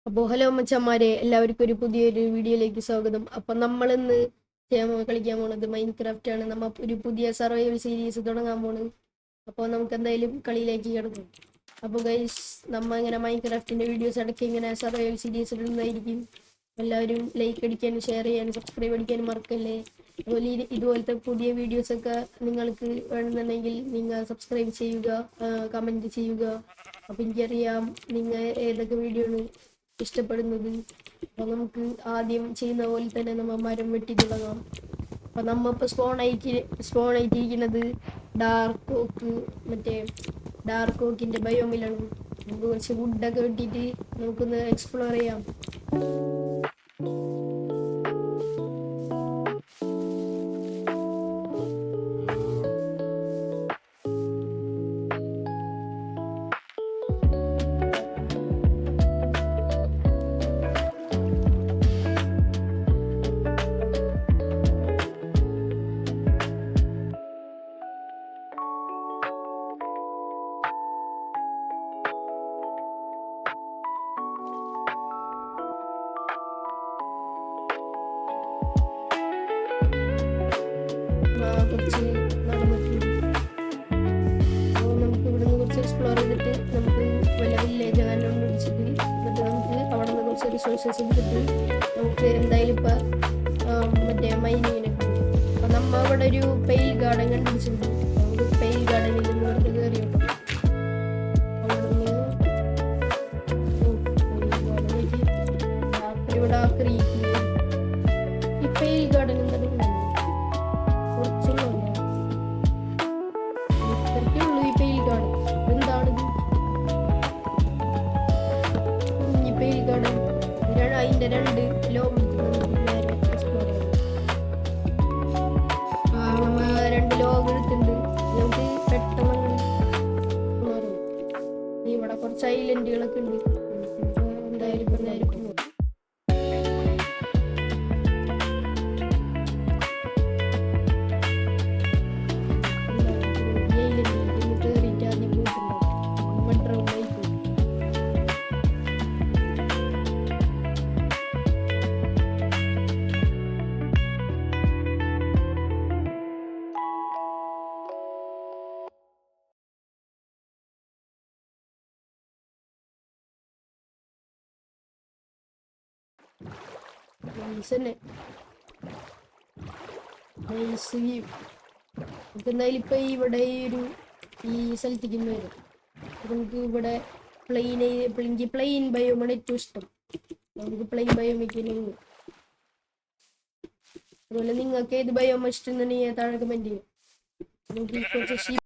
അപ്പോൾ ഹലോ മച്ചന്മാരെ, എല്ലാവർക്കും ഒരു പുതിയൊരു വീഡിയോയിലേക്ക് സ്വാഗതം. അപ്പം നമ്മളിന്ന് കളിക്കാൻ പോണത് മൈൻക്രാഫ്റ്റ് ആണ്. നമ്മൾ ഒരു പുതിയ സർവൈവൽ സീരീസ് തുടങ്ങാൻ പോണ്. അപ്പോൾ നമുക്ക് എന്തായാലും കളിയിലേക്ക് കിടക്കും. അപ്പോൾ ഗൈസ്, നമ്മൾ ഇങ്ങനെ മൈൻക്രാഫ്റ്റിന്റെ വീഡിയോസ് ഇടയ്ക്ക് ഇങ്ങനെ സർവൈവൽ സീരീസ് ഇടുന്നതായിരിക്കും. എല്ലാവരും ലൈക്ക് അടിക്കാനും ഷെയർ ചെയ്യാനും സബ്സ്ക്രൈബ് അടിക്കാനും മറക്കല്ലേ. അതുപോലെ ഇതുപോലത്തെ പുതിയ വീഡിയോസൊക്കെ നിങ്ങൾക്ക് വേണമെന്നുണ്ടെങ്കിൽ നിങ്ങൾ സബ്സ്ക്രൈബ് ചെയ്യുക, കമൻറ്റ് ചെയ്യുക. അപ്പം എനിക്കറിയാം നിങ്ങൾ ഏതൊക്കെ വീഡിയോ ആണ് ഇഷ്ടപ്പെടുന്നത്. അപ്പൊ നമുക്ക് ആദ്യം ചെയ്യുന്ന പോലെ തന്നെ നമ്മ മരം വെട്ടി തുടങ്ങാം. അപ്പൊ നമ്മ ഇപ്പൊ സ്പോൺ ആയിട്ടിരിക്കുന്നത് ഡാർക്ക് ഓക്ക്, മറ്റേ ഡാർക്ക് ഓക്കിന്റെ ബയോമിലാണ്. നമുക്ക് കുറച്ച് വുഡൊക്കെ വെട്ടിയിട്ട് നമുക്കൊന്ന് എക്സ്പ്ലോർ ചെയ്യാം. കുറച്ച് നടന്നിട്ടുണ്ട്. അപ്പോൾ നമുക്ക് ഇവിടെ നിന്ന് കുറച്ച് എക്സ്പ്ലോർ ചെയ്തിട്ട് നമുക്ക് വല്ല വില്ലേജ് അങ്ങനെ പിടിച്ചിട്ട് എന്നിട്ട് നമുക്ക് അവിടെ നിന്ന് കുറച്ച് റിസോഴ്സസ് എടുത്തിട്ട് നമുക്ക് എന്തായാലും ഇപ്പം മറ്റേ മൈനിങ്ങിനൊക്കെ പോകും. അപ്പം നമ്മൾ അവിടെ ഒരു പെയിൽ ഗാർഡൻ കണ്ടുപിടിച്ചിട്ടുണ്ട്. നമുക്ക് പെയിൽ ഗാർഡനിൽ നിന്ന് വെറുതെ കയറി വെക്കാം. അവിടെ നിന്ന് ഇവിടെ ഈ പെയിൽ ഗാർഡൻ എന്താണ് അതിന്റെ രണ്ട് ലോകം രണ്ട് ലോകം എടുത്തിട്ടുണ്ട്. നമുക്ക് പെട്ടെന്ന് ഇവിടെ കുറച്ച് ഐലൻഡുകളൊക്കെ ഉണ്ട്. എന്തായാലും എന്തായാലും ഇപ്പൊ ഇവിടെ ഈ സ്ഥലത്തേക്ക് വരും. നമുക്ക് ഇവിടെ എനിക്ക് പ്ലെയിൻ ബയോമാണ് ഏറ്റവും ഇഷ്ടം. നമുക്ക് പ്ലെയിൻ ബയോമിക്കുന്നു. അതുപോലെ നിങ്ങൾക്ക് ഏത് ബയോമ ഇഷ്ടം എന്നുണ്ടെങ്കിൽ താഴെ കമന്റ് ചെയ്യും. നമുക്ക് കുറച്ച്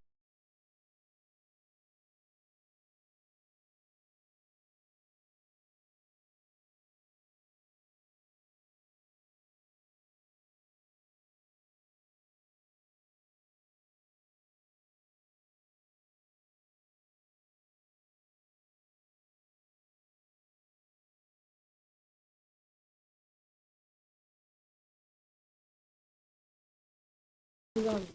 ഇതാണ്.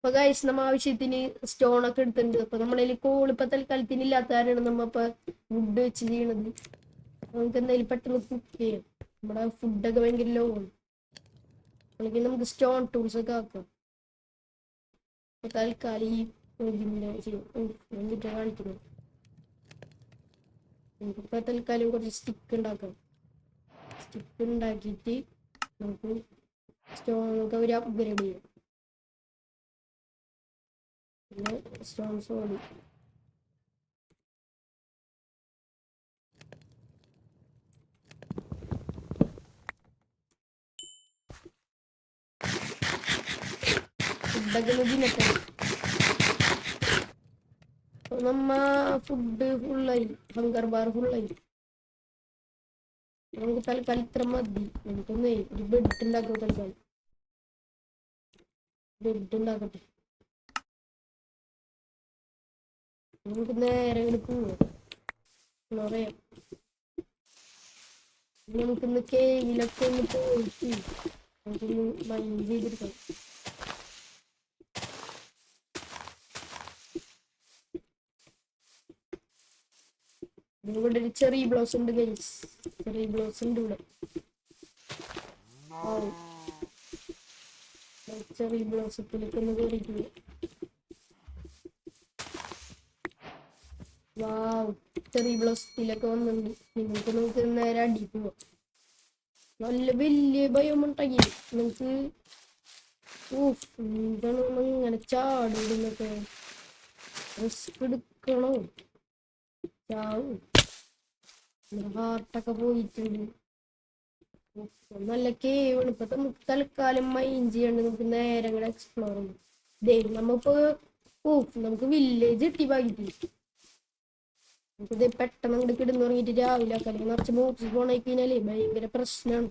അപ്പൊ ഗൈസ്, നമ്മ ആവശ്യത്തിന് സ്റ്റോൺ ഒക്കെ എടുത്തിട്ടുണ്ട്. അപ്പൊ നമ്മളതിൽ കോൾ ഇപ്പൊ തൽക്കാലത്തിന് ഇല്ലാത്തവരാണ് നമ്മ ഇപ്പൊ വുഡ് വെച്ച് ചെയ്യണത്. നമുക്ക് എന്തായാലും പെട്ടെന്ന് കുക്ക് ചെയ്യാം. നമ്മുടെ ഫുഡൊക്കെ ഭയങ്കര ലോ ആണ്. അല്ലെങ്കിൽ നമുക്ക് സ്റ്റോൺ ടൂൾസ് ഒക്കെ ആക്കാം. തൽക്കാലം ഈ കാണിക്കുന്നു. നമുക്കിപ്പോ തൽക്കാലം കുറച്ച് സ്റ്റിക്ക് ഉണ്ടാക്കാം. സ്റ്റിക്ക് ഉണ്ടാക്കിയിട്ട് നമുക്ക് സ്റ്റോൺ ഒരു അപ്ഗ്രേഡ് ചെയ്യാം. പിന്നെ സ്റ്റോൺസ് മതി. ഫുഡൊക്കെ നോക്കിയിട്ട് നമ്മ ഫുഡ് ഫുള്ളായി, ഹങ്കർ ബാർ ഫുള്ളായി. നമുക്ക് തൽക്കാലം ഇത്ര മതി. നമുക്കൊന്ന് ഒരു ബെഡ് ഉണ്ടാക്കാം. തൽക്കാലം ബെഡ് ഉണ്ടാക്കട്ടെ. നമുക്ക് നേരെ പോവാം. എക്സ്പ്ലോർ ചെയ്യാം. നമുക്കിന്ന് കേവിലൊക്കെ ഒന്ന് പോയിട്ട് നമുക്കൊന്ന് മൈൻഡ് ചെയ്തെടുക്കാം. ഇവിടെ ഒരു ചെറി ബ്ലോസ് ഉണ്ട് ഗൈസ്. ചെറി ബ്ലോസ് ഉണ്ട് ഇവിടെ. ചെറി ബ്ലോസത്തിലേക്ക് ഒന്ന് കയറിയിട്ടില്ല. വാവ്, ചെറി ബ്ലോസത്തിലൊക്കെ വന്നിട്ടുണ്ട്. നമുക്ക് നേരെ അടി പോവാം. നല്ല വലിയ ബയോമുണ്ടാക്കി നമുക്ക്. എന്താണ് ഇങ്ങനെ ചാടുന്നൊക്കെ റിസ്ക് എടുക്കണോ? ചാവും. ഹാർട്ടൊക്കെ പോയിട്ടുണ്ട്. നല്ല കേവാണ്. ഇപ്പൊ നമുക്ക് തൽക്കാലം മൈൻഡ് ചെയ്യാണ്ട് നമുക്ക് നേരെ അങ്ങനെ എക്സ്പ്ലോർ ചെയ്യും. നമ്മളിപ്പോ നമുക്ക് വില്ലേജ് കിട്ടി ഭാഗ്യത്തില്ല. നമുക്കിത് പെട്ടെന്ന് അങ്ങോട്ട് കിടന്നു തുടങ്ങിയിട്ട് രാവിലെ ആക്കാൻ നിറച്ച് മോക്സ് പോണായി കഴിഞ്ഞാലേ ഭയങ്കര പ്രശ്നമാണ്.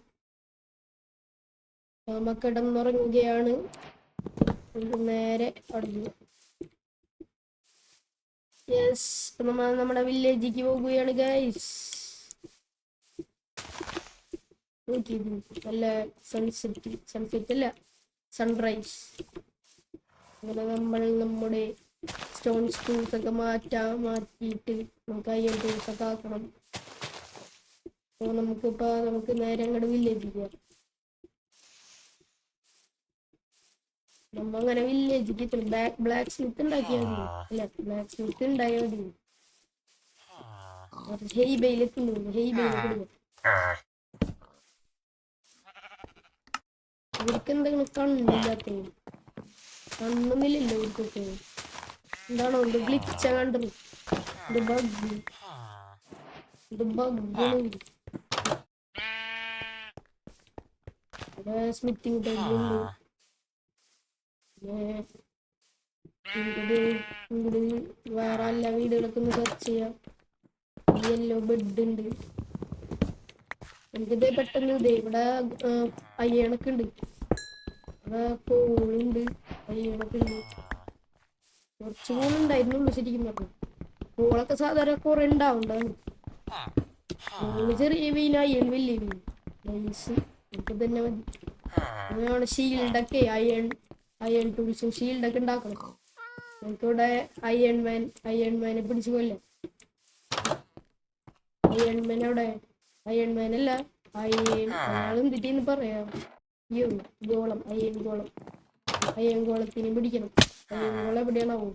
നമ്മ കിടന്നുറങ്ങുകയാണ്. നേരെ അടങ്ങുക. യെസ്, നമ്മുടെ വില്ലേജിലേക്ക് പോകുകയാണ് ഗൈസ്. നല്ല സൺസെറ്റ് അല്ല, സൺറൈസ്. അങ്ങനെ നമ്മൾ നമ്മുടെ സ്റ്റോൺ ടൂൾസ് ഒക്കെ മാറ്റിയിട്ട് നമുക്ക് അയ്യൻ ടൂൾസ് ഒക്കെ ആക്കണം. അപ്പോൾ നമുക്ക് നേരെ അങ്ങോട്ട് വില്ലേജിൽ പോവാം. നമ്മ അങ്ങനെ വില്ലേജിൽ ബ്ലാക്ക് സ്മിത്ത് ഉണ്ടാക്കിയാൽ മതി. അല്ല, ബ്ലാക്ക് സ്മിത്ത് ഉണ്ടായാൽ മതി. ഹെയ്ബയിലെത്തുന്നു. ഹെയ്ബയിലേക്ക് എടുക്കും. ഇവർക്ക് എന്തെങ്കിലും കണ്ണില്ലാത്ത കണ്ണൊന്നില്ലല്ലോ ഇവർക്കൊക്കെ. എന്താണോ ഇത് ഗ്ലിച്ച കണ്ടത്? ഇത് ബഗ്. സ്മിത്തിങ് ടൈലുണ്ട്. വേറെ എല്ലാ വീടുകളൊക്കെ ഒന്ന് സെർച്ച് ചെയ്യാം. യെല്ലോ ബെഡ് ഉണ്ട്. എനിക്കിത് പെട്ടെന്ന് ഇവിടെ അയ്യണൊക്കെ ഉണ്ട്. ഇവിടെ കോളുണ്ട്, അയ്യണൊക്കെ ഉണ്ട്. കുറച്ച് കോളുണ്ടായിരുന്നുള്ളൂ ശരിക്കും പറഞ്ഞു. കോളൊക്കെ സാധാരണ കുറെ ഉണ്ടാവുണ്ടാണ്. കോള് ചെറിയ മീൻ, അയ്യൺ വലിയ മീൻ. നൈസ്, നമുക്ക് തന്നെ മതി. അങ്ങനെയാണ് ഷീൽഡൊക്കെ അയൺ ടൂൾസും ഷീൽഡൊക്കെ ഉണ്ടാക്കണം. നമുക്കിവിടെ അയൺമാനെ പിടിച്ചു കൊല്ലാം. അയൺമാൻ അവിടെ, അയൺമാൻ അല്ല അയാളും എന്തിട്ടെന്ന് പറയാം. അയ്യോ, ഗോളം, അയ്യൻ ഗോളത്തിന് പിടിക്കണം. അയ്യൻ ഗോളം എവിടെയാണാവും?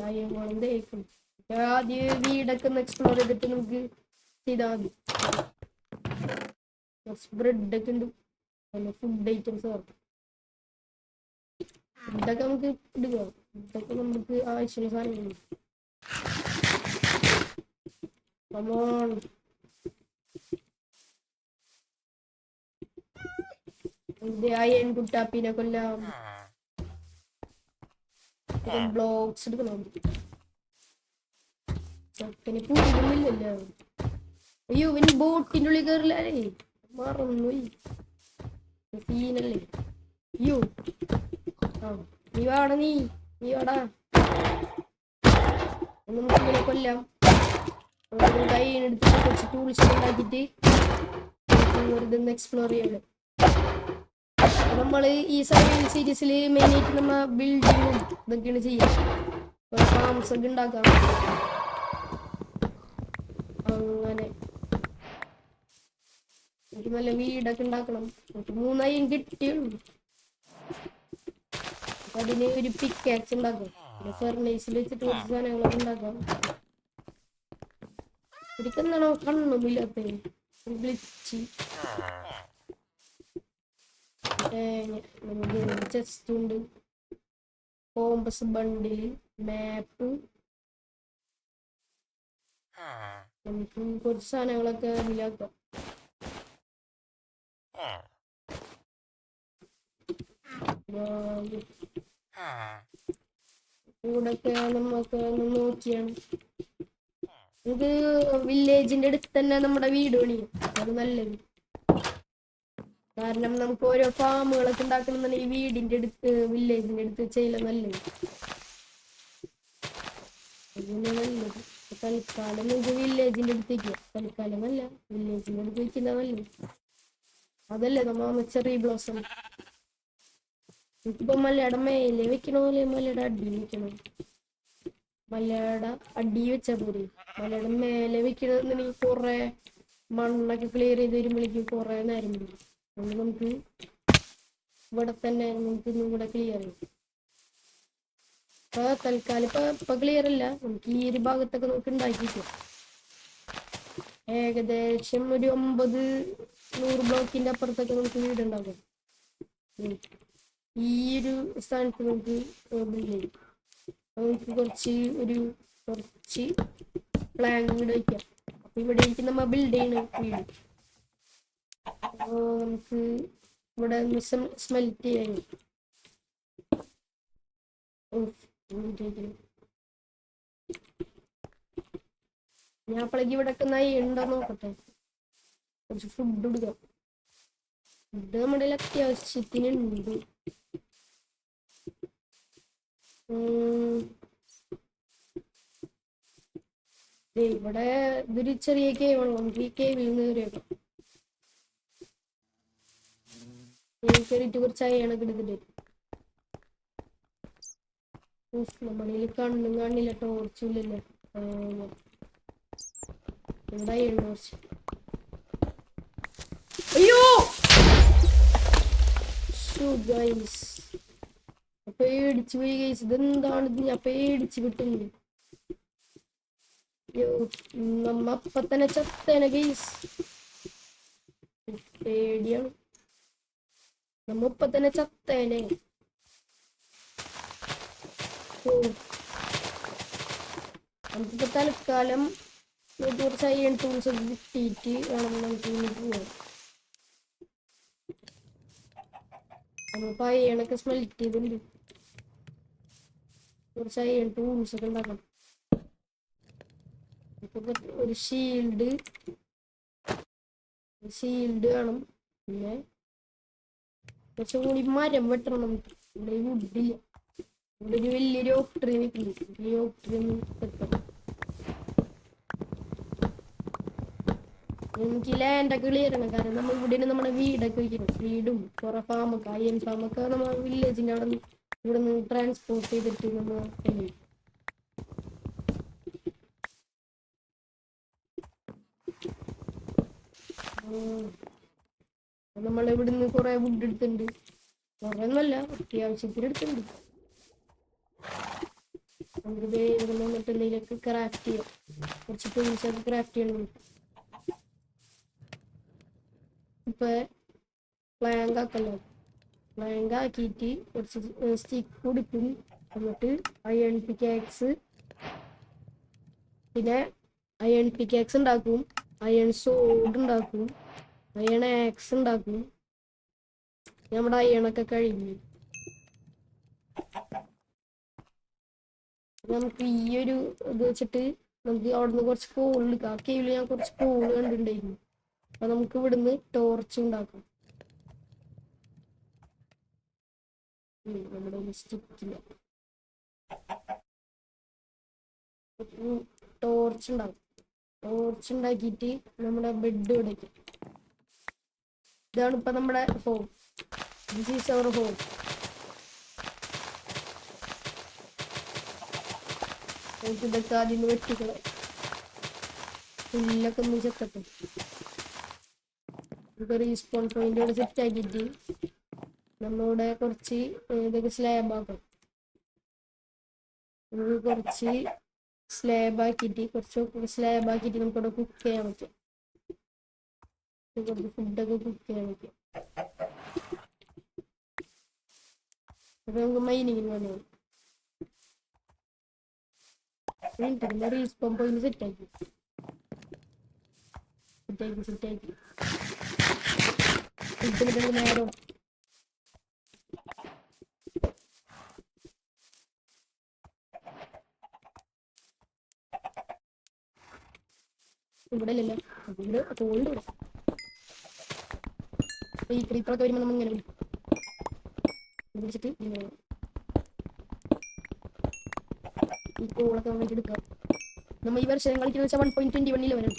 അയ്യൻ ഗോളം തേക്കണം. ആദ്യം വീടൊക്കെ ഒന്ന് എക്സ്പ്ലോർ ചെയ്തിട്ട് നമുക്ക് ചെയ്താൽ മതി. ബ്രെഡൊക്കെ ഉണ്ട്, ഫുഡ് ഐറ്റംസ് വേണം. ഫുഡൊക്കെ നമുക്ക് എടുക്കാം. ഫുഡൊക്കെ നമുക്ക് ആവശ്യമുള്ള സാധനങ്ങൾ. അയൺ കുട്ടാപ്പിനെ കൊല്ലാം. ബ്ലോക്സ് എടുക്കണം. ചെക്കന് പൂരില്ലല്ലോ. അയ്യോ, ഇവന് ബോട്ടിൻ്റെ ഉള്ളിൽ കയറില്ലേ? മറന്നുപോയി. സീനല്ലേ. അയ്യോ, നീ വാടാ, നീ വാടാ. നമുക്ക് ഇങ്ങനെ കൊല്ലാം. കൈയെടുത്ത് കുറച്ച് ടൂൾസ് ഉണ്ടാക്കിയിട്ട് വെറുതെ എക്സ്പ്ലോർ ചെയ്യണം. നമ്മൾ ഈ സർവൈവൽ സീരീസിൽ മെയിനായിട്ട് നമ്മ ബിൽഡിങ്ങും ഇതൊക്കെയാണ് ചെയ്യാം. ഫാംസ് ഒക്കെ ഉണ്ടാക്കാം. അങ്ങനെ എനിക്ക് നല്ല വീടൊക്കെ ഉണ്ടാക്കണം. എനിക്ക് 3 അയ്യൻ കിട്ടിയുള്ളൂ. അതിന് ഒരു പിക്കാക്സ് ഉണ്ടാക്കാം. പിന്നെ ഫെർണൈസിൽ വെച്ചിട്ട് കുറച്ച് സാധനങ്ങളൊക്കെ ഉണ്ടാക്കാം. എനിക്കെന്താണോ കണ്ണൊന്നുമില്ലാത്ത ഗ്ലിച്ച്. ചെസ്റ്റ് ഉണ്ട്, കോമ്പസ് ബണ്ടിൽ, മാപ്പ്. നമുക്ക് കുറച്ച് സാധനങ്ങളൊക്കെ അതിലാക്കാം. കൂടൊക്കെ നമുക്ക് നോക്കിയാണ്. നമുക്ക് വില്ലേജിന്റെ അടുത്ത് തന്നെ നമ്മുടെ വീട് പണിയും. അത് നല്ലത്. കാരണം നമുക്ക് ഓരോ ഫാമുകളൊക്കെ ഉണ്ടാക്കണമെന്നുണ്ടെങ്കിൽ വീടിന്റെ അടുത്ത്, വില്ലേജിന്റെ അടുത്ത് ചെയ്യല നല്ലത്. അതിന് നല്ലത്. തൽക്കാലം നമുക്ക് വില്ലേജിന്റെ അടുത്തേക്ക്, തൽക്കാലം അല്ല, വില്ലേജിന്റെ അടുത്ത് വയ്ക്കുന്ന നല്ലത്. അതല്ലേ നമ്മ ചെറിയ ബ്ലോസം. എനിക്കിപ്പോ മലയുടെ മേലെ വെക്കണ പോലെ മലയുടെ അടി വെക്കണം. മലയുടെ അടി വെച്ചാ പോരെ. മലയുടെ മേലെ വെക്കണമെന്നുണ്ടെങ്കിൽ കുറെ മണ്ണൊക്കെ ക്ലിയർ ചെയ്ത് വരുമ്പോഴേക്കും കുറെ നേരം വരും. അതുകൊണ്ട് നമുക്ക് ഇവിടെ തന്നെ നമുക്ക് ഇവിടെ ക്ലിയർ ചെയ്യും. ഇപ്പൊ തൽക്കാലം ഇപ്പൊ ക്ലിയർ അല്ല, നമുക്ക് ഈ ഒരു ഭാഗത്തൊക്കെ നമുക്ക് ഉണ്ടാക്കിക്കും. ഏകദേശം ഒരു 50-100 ബ്ലോക്കിന്റെ അപ്പുറത്തൊക്കെ നമുക്ക് വീടുണ്ടാകും. ഈ ഒരു സ്ഥാനത്ത് നമുക്ക് ബിൽഡ് ചെയ്യും. നമുക്ക് കുറച്ച് പ്ലാങ് വീട് വയ്ക്കാം. അപ്പൊ ഇവിടെ എനിക്ക് നമ്മ ബിൽഡ് ചെയ്യണ വീട്. അപ്പൊ നമുക്ക് ഇവിടെ സ്മെൽറ്റ് ചെയ്യാൻ ഞാൻ അപ്പോഴേക്ക് ഇവിടെ ഉണ്ടോ നോക്കട്ടെ. കുറച്ച് ഫുഡ് കൊടുക്കാം. ഫുഡ് നമ്മുടെ അത്യാവശ്യത്തിനുണ്ട്. ഇവിടെ ഇതൊരു ചെറിയ കേവാണ്. നമുക്ക് ഈ കേവിൽ നിന്ന് കയറിയേക്കാം. കയറിയിട്ട് കുറച്ച് അയണൊക്കെ എടുത്തിട്ട് നമ്മുടെ കണ്ണും കാണില്ല, ടോർച്ചില്ലല്ലോ. ഇവിടെ അയ്യണ ടോർച്ച്. അയ്യോ പേടിച്ചു പോയി ഗൈസ്. ഇതെന്താണിത്? ഞാൻ പേടിച്ചു വിട്ടുന്നു. നമ്മ അപ്പൊ തന്നെ ചത്തേനെ ഗൈസ്. പേടിയാണ്. നമ്മ ഇപ്പൊ തന്നെ ചത്തേനെ. നമുക്കിപ്പോ തൽക്കാലം കുറച്ച് അയ്യൺ ടൂൾസ് ഒക്കെ കിട്ടിയിട്ട് വേണം നമുക്ക് പോവാം. നമ്മളിപ്പോ അയ്യണൊക്കെ സ്മെൽറ്റ് ചെയ്തിട്ടുണ്ട്. കുറച്ച് അയ്യൺ ടൂൾസ് ഒക്കെ ഉണ്ടാക്കണം. ഒരു ഷീൽഡ് വേണം. പിന്നെ കുറച്ചും കൂടി മരം വെട്ടണം നമുക്ക്. ഇവിടെ വുഡില്ല. ഇവിടെ ഒരു വലിയൊരു ഓക്ക് ട്രീ നിൽക്കുന്നുണ്ട്. ഈ ഓക്ക് ട്രീ ഒന്ന് വെട്ടണം. എനിക്ക് ലാൻഡൊക്കെ ക്ലിയർ ആണ്. കാരണം നമ്മൾ ഇവിടെ നമ്മുടെ വീടൊക്കെ വയ്ക്കണം. വീടും കുറെ ഫാമൊക്കെ, അയ്യൻ ഫാമൊക്കെ നമ്മൾ വില്ലേജിന്റെ അവിടെ ഇവിടെ നിന്ന് ട്രാൻസ്പോർട്ട് ചെയ്തിട്ട് നമ്മൾ ചെയ്യും. നമ്മൾ ഇവിടുന്ന് കുറെ വുഡ് എടുത്തിട്ടുണ്ട്. കുറെ ഒന്നല്ല, അത്യാവശ്യത്തിന് എടുത്തിട്ടുണ്ട്. നമുക്ക് വേഗം വന്നിട്ട് എന്തെങ്കിലുമൊക്കെ ക്രാഫ്റ്റ് ചെയ്യാം. കുറച്ച് ടൂൾസ് ഒക്കെ ക്രാഫ്റ്റ് ചെയ്യണം. ഇപ്പൊ പ്ലാങ്ക് ആക്കല്ലോ. പ്ലാങ്ക് ആക്കിയിട്ട് കുറച്ച് സ്റ്റിക്ക് കൊടുക്കും. എന്നിട്ട് അയൺ പിക്കാക്സ്, പിന്നെ അയൺ പിക്കാക്സ് ഉണ്ടാക്കും, അയൺ സോഡ് ഉണ്ടാക്കും, അയൺ ആക്സ് ഉണ്ടാക്കും. നമ്മുടെ അയണൊക്കെ കഴിഞ്ഞു. നമുക്ക് ഈ ഒരു ഇത് വെച്ചിട്ട് നമുക്ക് അവിടുന്ന് കുറച്ച് കോൾ എടുക്കാം. ആ കേവില് ഞാൻ കുറച്ച് കോൾ കണ്ടിട്ടുണ്ടായിരുന്നു. അപ്പൊ നമുക്ക് ഇവിടുന്ന് ടോർച്ച് ഉണ്ടാക്കാം. നമ്മുടെ സ്റ്റിക്കില്ല, ടോർച്ച് ഉണ്ടാക്കും. ടോർച്ച് ഉണ്ടാക്കിയിട്ട് നമ്മുടെ ബെഡ് ഉടയ്ക്കും. ഇതാണ് ഇപ്പൊ നമ്മുടെ home. This is our home. നമുക്ക് ഇതൊക്കെ ആദ്യം വെട്ടിക്കളെ. പുല്ലൊക്കെ ഒന്ന് ചെക്കട്ടെ. നമുക്ക് റീസ്പോൺ പോയിന്റ് ഇവിടെ സെറ്റ് ആക്കിയിട്ട് നമ്മളിവിടെ കുറച്ച് ഇതൊക്കെ സ്ലാബ് ആക്കണം. നമുക്ക് കുറച്ച് സ്ലാബ് ആക്കിയിട്ട് നമുക്കിവിടെ കുക്ക് ചെയ്യാൻ പറ്റും. കുറച്ച് ഫുഡൊക്കെ കുക്ക് ചെയ്യാൻ പറ്റും. അപ്പൊ നമുക്ക് മൈനിങ്ങിന് വേണം. റീസ്പോൺ പോയിന്റ് സെറ്റാക്കി നേരം ഇവിടെ ഇല്ലല്ലോ. ഇവിടെ കോൾഡ് ഇവിടെ ഈ ക്രീപ്പറൊക്കെ വരുമ്പോൾ നമ്മൾ ഇങ്ങനെ പിടിച്ചിട്ട് ഈ കോളൊക്കെ നമുക്ക് എടുക്കാം. നമ്മൾ ഈ വർഷം കളിക്കുന്ന വെച്ചാൽ 1.21 വരെ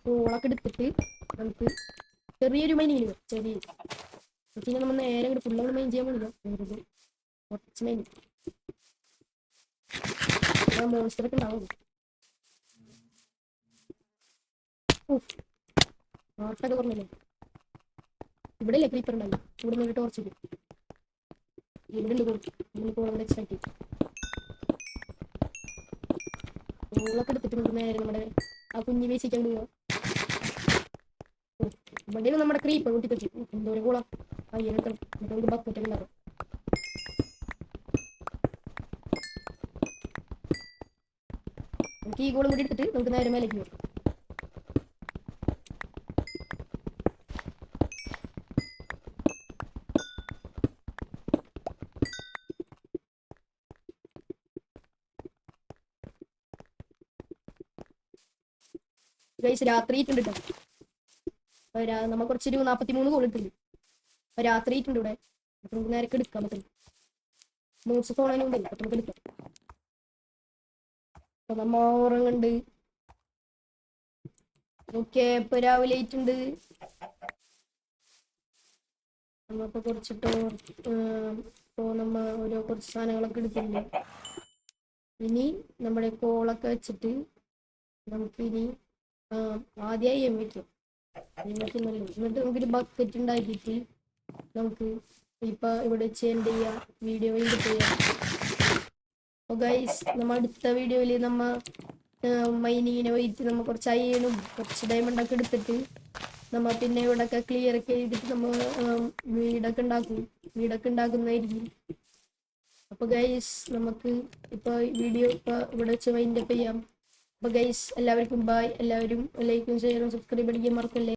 കോളൊക്കെ എടുത്തിട്ട് നമുക്ക് ചെറിയൊരു മൈനിങ് ചെറിയ പിന്നെ നമ്മൾ നേരെ ഫുള്ള് മൈൻ ചെയ്യാൻ പാടില്ല. കുറച്ച് മൈൻ മോൺസ്റ്ററൊക്കെ ഉണ്ടാവും. ആട്ടൊക്കെ പറഞ്ഞല്ലേ ഇവിടെ ഇല്ലേ ക്രീപ്പർ ഉണ്ടാവും. ഇവിടെ നിന്ന് ടോർച്ച് ഇവിടെ ഉണ്ട് കോളൊക്കെ എക്സ്ട്രാക്ട് കോളൊക്കെ എടുത്തിട്ട് നമുക്ക് നേരെ നമ്മുടെ ആ കുഞ്ഞി വേസിക്കാൻ പോവുക. ഇവിടെ നമ്മുടെ ക്രീപ്പർ കൂട്ടിപ്പറ്റി എന്തോരം കോള അയ്യനൊക്കെ നമുക്ക് ബക്കറ്റൊക്കെ ഉണ്ടാകും. നമുക്ക് ഈ കോളും കൂടി എടുത്തിട്ട് നമുക്ക് നേരെ മേലേക്ക് പോകും. രാത്രി ഇട്ടുണ്ട് നമ്മ കുറച്ചൊരു 43 കോൾ ഇട്ടുണ്ട്. അപ്പൊ രാത്രി ഇട്ടുണ്ട് ഇവിടെ. അപ്പൊ നമുക്ക് നേരെ എടുക്കാൻ പറ്റും. നോട്ട്സ് ഫോണുണ്ടല്ലോ അപ്പൊ നമുക്ക് എടുക്കാം. അപ്പൊ നമ്മ ഉറങ്ങുന്നുണ്ട്. ഓക്കെ ഇപ്പൊ രാവിലെ ആയിട്ടുണ്ട്. നമ്മളിപ്പോ കുറച്ചിട്ടോ ഇപ്പോ നമ്മ ഓരോ കുറച്ച് സാധനങ്ങളൊക്കെ എടുത്തിട്ടുണ്ട്. ഇനി നമ്മുടെ കോളൊക്കെ വെച്ചിട്ട് നമുക്ക് ഇനി ആദ്യമായി വെക്കും. എന്നിട്ട് നമുക്കൊരു ബക്കറ്റ് ഉണ്ടാക്കിയിട്ട് നമുക്ക് ഇപ്പൊ ഇവിടെ വെച്ച് എന്ത് ചെയ്യാം, വീഡിയോ ചെയ്യാം. അപ്പോൾ ഗൈസ് നമ്മ അടുത്ത വീഡിയോയിൽ നമ്മ മൈനിങ്ങിനെ പോയിട്ട് നമ്മ കുറച്ച് അയ്യനും കുറച്ച് ഡയമണ്ടൊക്കെ എടുത്തിട്ട് നമ്മ പിന്നെ ഇവിടെയൊക്കെ ക്ലിയർ ഒക്കെ ചെയ്തിട്ട് നമ്മ വീടൊക്കെ ഉണ്ടാക്കുന്നതായിരിക്കും. അപ്പൊ ഗൈസ് നമുക്ക് ഇപ്പൊ വീഡിയോ ഇപ്പൊ ഇവിടെ വെച്ച് വൈൻഡപ്പ് ചെയ്യാം. അപ്പൊ ഗൈസ് എല്ലാവർക്കും ബൈ. എല്ലാവരും ലൈക്കും ഷെയറും സബ്സ്ക്രൈബ് അടിക്കാൻ മറക്കല്ലേ.